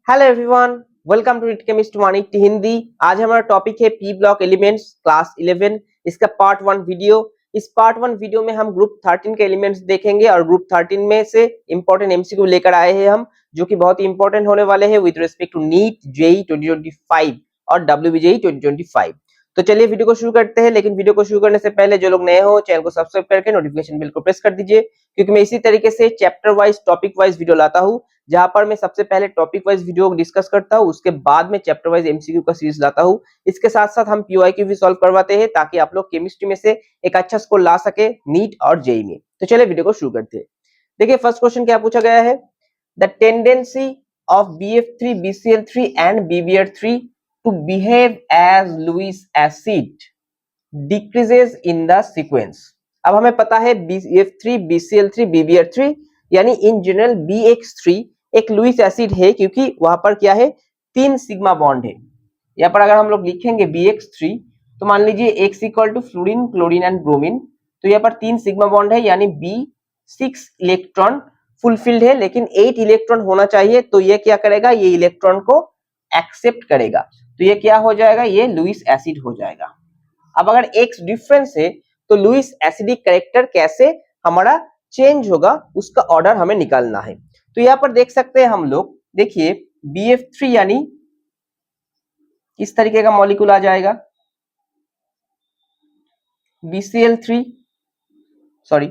Hello everyone, welcome to it chemist one it Hindi. आज हमारा topic है पी ब्लॉक एलिमेंट्स क्लास 11। इसका part 1 video. इस पार्ट 1 वीडियो में हम ग्रुप 13 के एलिमेंट्स देखेंगे और ग्रुप 13 में से इंपॉर्टेंट एमसीक्यू लेकर आए हैं हम, जो कि बहुत ही इंपॉर्टेंट होने वाले हैं with respect to NEET JEE 2025 और डब्ल्यूबीजेई 2025। तो चलिए वीडियो को शुरू करते हैं। लेकिन वीडियो को शुरू करने से पहले जो लोग नए हो चैनल को सब्सक्राइब करके नोटिफिकेशन बेल को प्रेस कर दीजिए, क्योंकि मैं इसी तरीके से chapter wise topic wise video लाता हूँ, जहां पर मैं सबसे पहले टॉपिक वाइज वीडियो डिस्कस करता हूं, उसके बाद में चैप्टर वाइज एमसीक्यू का सीरीज लाता हूं। इसके साथ साथ हम पीओआईक्यू भी सॉल्व करवाते हैं, ताकि आप लोग केमिस्ट्री में से एक अच्छा स्कोर ला सके नीट और जेई में। तो चलिए वीडियो को शुरू करते हैं। देखिए फर्स्ट क्वेश्चन क्या पूछा गया है। The tendency of BF3 BCl3 and BBr3 to behave as Lewis acid decreases in the sequence. अब हमें पता है BF3 BCl3 BBr3 यानी इन जनरल BX3 एक लुईस एसिड है, क्योंकि वहां पर क्या है, 3 सिग्मा बॉन्ड है। यहाँ पर अगर हम लोग लिखेंगे BX3 तो मान लीजिए X equal to fluorine chlorine and bromine, तो यहाँ पर 3 सिग्मा बॉन्ड है, यानी B6 इलेक्ट्रॉन फुलफिल्ड है, लेकिन 8 इलेक्ट्रॉन होना चाहिए। तो ये क्या करेगा, ये इलेक्ट्रॉन को एक्सेप्ट करेगा, तो ये क्या हो जाएगा, ये लुईस एसिड हो जाएगा। अब अगर X डिफरेंस है तो लुईस एसिडिक कैरेक्टर कैसे हमारा चेंज होगा, उसका ऑर्डर हमें निकालना है। तो यहाँ पर देख सकते हैं हम लोग, देखिए BF3 यानी इस तरीके का मॉलिक्यूल आ जाएगा, BCl3 सॉरी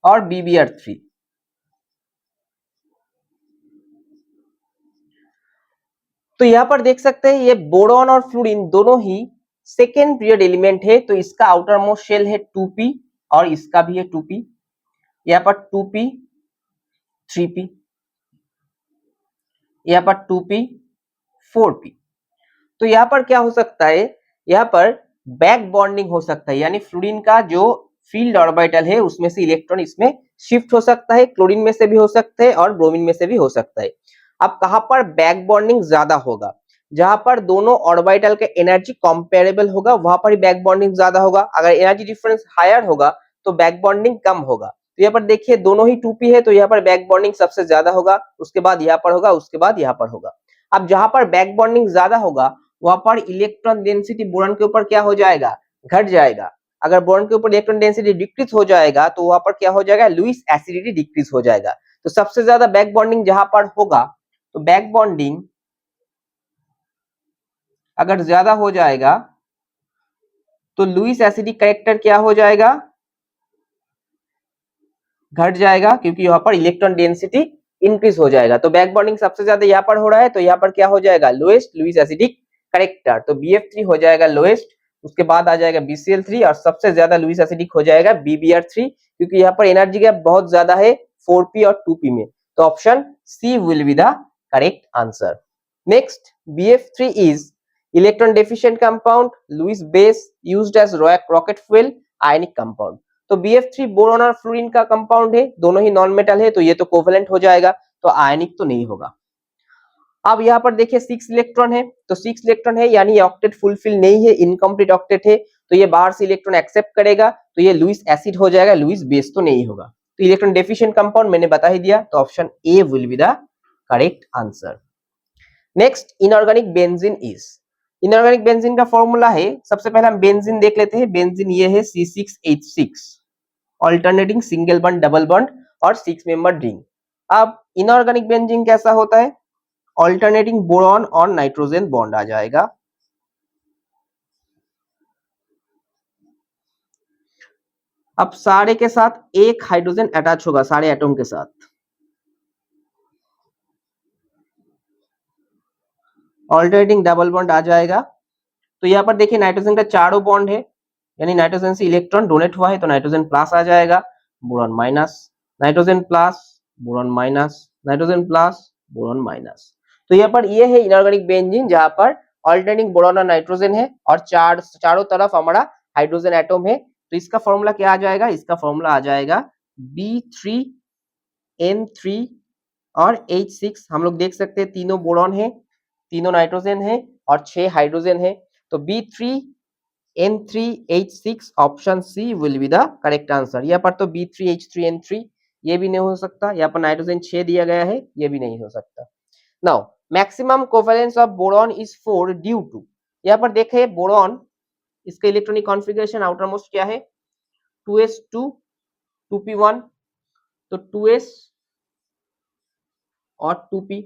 और BBr3। तो यहाँ पर देख सकते हैं ये बोरॉन और फ्लोरीन दोनों ही सेकेंड पीरियड एलिमेंट है, तो इसका आउटर मोस्ट शेल है 2p और इसका भी है 2p। यहाँ पर 2p 3p, यहाँ पर 2p 4p। तो यहाँ पर क्या हो सकता है, यहाँ पर बैक बॉन्डिंग हो सकता है, यानी फ्लोरीन का जो फील्ड ऑर्बिटल है उसमें से इलेक्ट्रॉन इसमें शिफ्ट हो सकता है, क्लोरीन में से भी हो सकता है और ब्रोमीन में से भी हो सकता है। अब कहां पर बैक बॉन्डिंग ज्यादा होगा, जहां पर दोनों ऑर्बिटल के एनर्जी कंपेरेबल होगा वहां पर ही बैक बॉन्डिंग ज्यादा होगा। अगर एनर्जी डिफरेंस हायर होगा तो बैक बॉन्डिंग कम होगा। तो यहाँ पर देखिए दोनों ही 2p है, तो यहाँ पर बैक बॉन्डिंग सबसे ज्यादा होगा, उसके बाद यहाँ पर होगा, उसके बाद यहाँ पर होगा। अब जहां पर बैक बॉन्डिंग ज्यादा होगा वहां पर इलेक्ट्रॉन डेंसिटी बोरॉन के ऊपर क्या हो जाएगा, घट जाएगा। अगर बोरॉन के ऊपर इलेक्ट्रॉन डेंसिटी डिक्रीज हो जाएगा तो वहां पर क्या हो जाएगा, लुईस एसिडिटी डिक्रीज हो जाएगा। तो सबसे ज्यादा बैक बॉन्डिंग जहां पर होगा, तो बैक बॉन्डिंग अगर ज्यादा हो जाएगा तो लुईस एसिडिक कैरेक्टर क्या हो जाएगा, घट जाएगा, क्योंकि यहाँ पर इलेक्ट्रॉन डेंसिटी इंक्रीज हो जाएगा। तो बैक बॉन्डिंग सबसे ज्यादा यहाँ पर हो रहा है, तो यहाँ पर क्या हो जाएगा, लोएस्ट लुईस एसिडिक कैरेक्टर। तो BF3 हो जाएगा लोएस्ट, उसके बाद आ जाएगा BCl3 और सबसे ज्यादा लुईस एसिडिक हो जाएगा BBr3, क्योंकि यहाँ पर एनर्जी गैप बहुत ज्यादा है 4p और 2p में। तो option C will be the correct answer. Next, BF3 is electron deficient compound, Lewis base used as rocket fuel, ionic compound. तो BF3 बोरॉन और फ्लोरीन का कंपाउंड है, दोनों ही नॉन मेटल है, तो ये तो कोवेलेंट हो जाएगा, तो आयनिक तो नहीं होगा। अब यहाँ पर देखिए 6 इलेक्ट्रॉन है, तो 6 इलेक्ट्रॉन है यानी ऑक्टेट फुलफिल नहीं है, इनकम्प्लीट ऑक्टेट है, तो ये बाहर से इलेक्ट्रॉन एक्सेप्ट करेगा, तो ये लुईस एसिड हो जाएगा, लुईस बेस तो नहीं होगा। तो इलेक्ट्रॉन डेफिशिएंट कंपाउंड मैंने बता ही दिया, तो option A will be the correct answer. Next, inorganic benzene is. Inorganic benzene का फॉर्मूला है, सबसे पहले हम बेंजीन देख लेते हैं। बेंजीन ये है C6H6, alternating single bond double bond और 6 मेंबर रिंग। अब इनऑर्गेनिक बेंजीन कैसा होता है, ऑल्टरनेटिंग बोरॉन और नाइट्रोजन बॉन्ड आ जाएगा। अब सारे के साथ एक हाइड्रोजन अटैच होगा, सारे एटम के साथ। ऑल्टरनेटिंग डबल बॉन्ड आ जाएगा। तो यहाँ पर देखिए नाइट्रोजन का चारों बॉन्ड है, यानी नाइट्रोजन से इलेक्ट्रॉन डोनेट हुआ है, तो नाइट्रोजन प्लस आ जाएगा, boron minus, nitrogen plus, boron minus, nitrogen plus, boron minus. तो यहाँ पर ये है इनऑर्गेनिक बेंजीन, जहां पर ऑल्टरनेटिंग बोरॉन और नाइट्रोजन है और चारों तरफ हमारा हाइड्रोजन एटम है। तो इसका फॉर्मूला क्या आ जाएगा, इसका फॉर्मूला आ जाएगा B3N3 और H6। हम लोग देख सकते हैं तीनों बोरॉन है, तीनों नाइट्रोजन है और 6 हाइड्रोजन है। तो B3N3H6 option C will be the correct answer. यहाँ पर तो B3H3N3 ये भी नहीं हो सकता। यहाँ पर नाइट्रोजन 6 दिया गया है, ये भी नहीं हो सकता। Now maximum covalence of boron is 4 due to, यहाँ पर देखे बोरॉन इसका इलेक्ट्रॉनिक कॉन्फ़िगरेशन आउटर मोस्ट क्या है 2s2 2p1, तो 2s और 2p।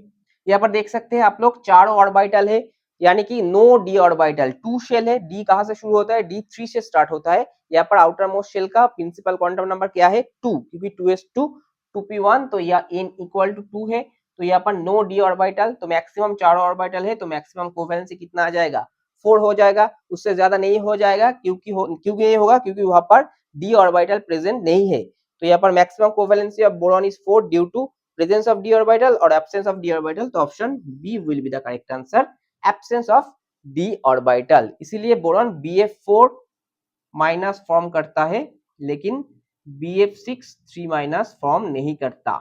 यहाँ पर देख सकते हैं आप लोग चारों ऑर्बिटल है, यानी कि नो डी ऑर्बिटल, 2 शेल है, डी कहां से शुरू होता है डी 3 से स्टार्ट होता है। यहाँ पर आउटर मोस्ट शेल का प्रिंसिपल क्वांटम नंबर क्या है 2, क्योंकि 2s2 2p1, तो यह n इक्वल टू 2 है। तो यहाँ पर नो डी ऑर्बिटल, तो मैक्सिमम चारों ऑर्बिटल है, तो मैक्सिमम कोवेलेंसी कितना आ जाएगा 4 हो जाएगा, उससे ज्यादा नहीं हो जाएगा। क्योंकि नहीं होगा क्योंकि वहां पर डी ऑर्बिटल प्रेजेंट नहीं है। तो यहाँ पर maximum covalency of boron is 4 due to presence of d orbital or absence of d orbital, तो option B will be the correct answer, absence of d orbital। इसीलिए बोरॉन Bf4 माइनस फॉर्म करता है, लेकिन Bf6 3 minus form नहीं करता।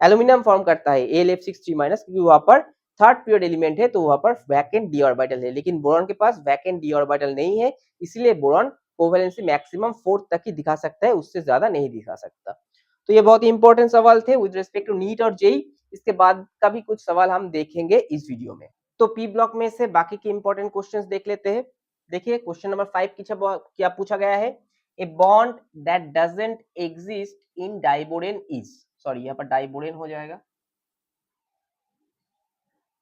Aluminium form करता है Al(F6) 3 minus, क्योंकि वहां पर थर्ड पीरियड एलिमेंट है, तो वहां पर वैकेंट d ऑर्बिटल है, लेकिन बोरॉन के पास वैकेंट d ऑर्बिटल नहीं है, इसलिए बोरॉन कोवेलेंसी मैक्सिमम 4 तक ही दिखा सकता है, उससे ज्यादा नहीं दिखा सकता। तो ये बहुत ही इंपॉर्टेंट सवाल थे विद रिस्पेक्ट टू नीट और जेई। इसके बाद का भी कुछ सवाल हम देखेंगे इस वीडियो में। तो पी ब्लॉक में से बाकी के इंपॉर्टेंट क्वेश्चंस देख लेते हैं। देखिए क्वेश्चन नंबर 5 की क्या पूछा गया है, a bond that doesn't exist in diborane is, sorry यहाँ पर डाइबोरेन हो जाएगा,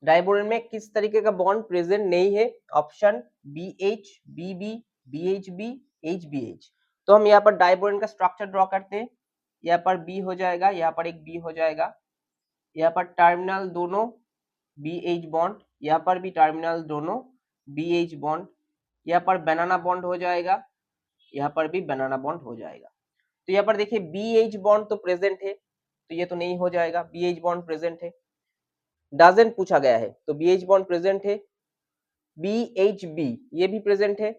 डाइबोरेन में किस तरीके का बॉन्ड प्रेजेंट नहीं है, option BH BB BHB HBH। तो हम यहाँ पर डाइबोरेन का स्ट्रक्चर ड्रॉ करते हैं, यहाँ पर B हो जाएगा, यहाँ पर एक B हो जाएगा, यहाँ पर टर्मिनल दोनों BH बॉन्ड, यहाँ पर भी टर्मिनल दोनों BH बॉन्ड, यहाँ पर बनाना बॉन्ड हो जाएगा, यहाँ पर भी बनाना बॉन्ड हो जाएगा। तो यहाँ पर देखिए BH बॉन्ड तो प्रेजेंट है, तो ये तो नहीं हो जाएगा, BH बॉन्ड प्रेजेंट है। डजंट पूछा गया है, तो BH बॉन्ड प्रेजेंट है, BHB ये भी प्रेजेंट है,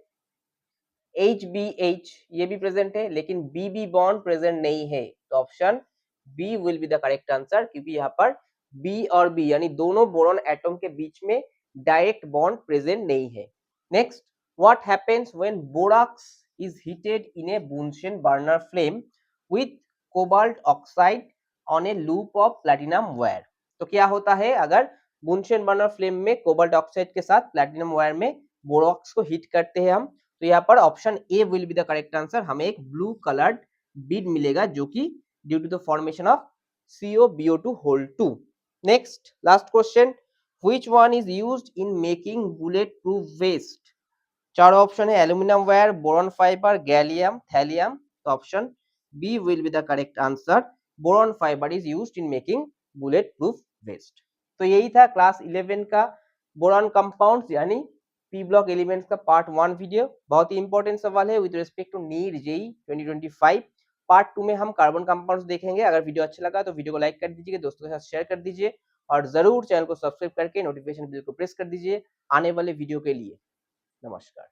HBH ये भी प्रेजेंट है, लेकिन BB बॉन्ड प्रेजेंट नहीं है, तो option B will be the correct answer, क्योंकि यहाँ पर B और B यानी दोनों बोरॉन एटम के बीच में डायरेक्ट बॉन्ड प्रेजेंट नहीं है। Next, what happens when borax is heated in A बुनसेन burner flame with cobalt oxide on A loop of platinum wire. तो क्या होता है अगर बुनसेन बर्नर फ्लेम में कोबाल्ट ऑक्साइड के साथ प्लैटिनम वायर में बोरॉक्स को हीट करते हैं हम, तो यहाँ पर option A will be the correct answer, हमें एक ब्लू कलर्ड बीड मिलेगा जो कि due to the formation of COBO2 whole 2। Next last question, which one is used in making bullet proof vest. चार ऑप्शन है, aluminium wire, boron fibre, gallium, thallium, तो option B will be the correct answer, boron fibre is used in making bullet proof vest. तो यही था class 11 का boron compounds यानी P block elements का part 1 video. बहुत ही इंपॉर्टेंट सवाल है with respect to NEET JEE 2025। Part 2 में हम कार्बन कंपाउंड्स देखेंगे। अगर वीडियो अच्छा लगा तो वीडियो को लाइक कर दीजिए, दोस्तों के साथ शेयर कर दीजिए और जरूर चैनल को सब्सक्राइब करके नोटिफिकेशन बिल को प्रेस कर दीजिए आने वाले वीडियो के लिए। नमस्कार।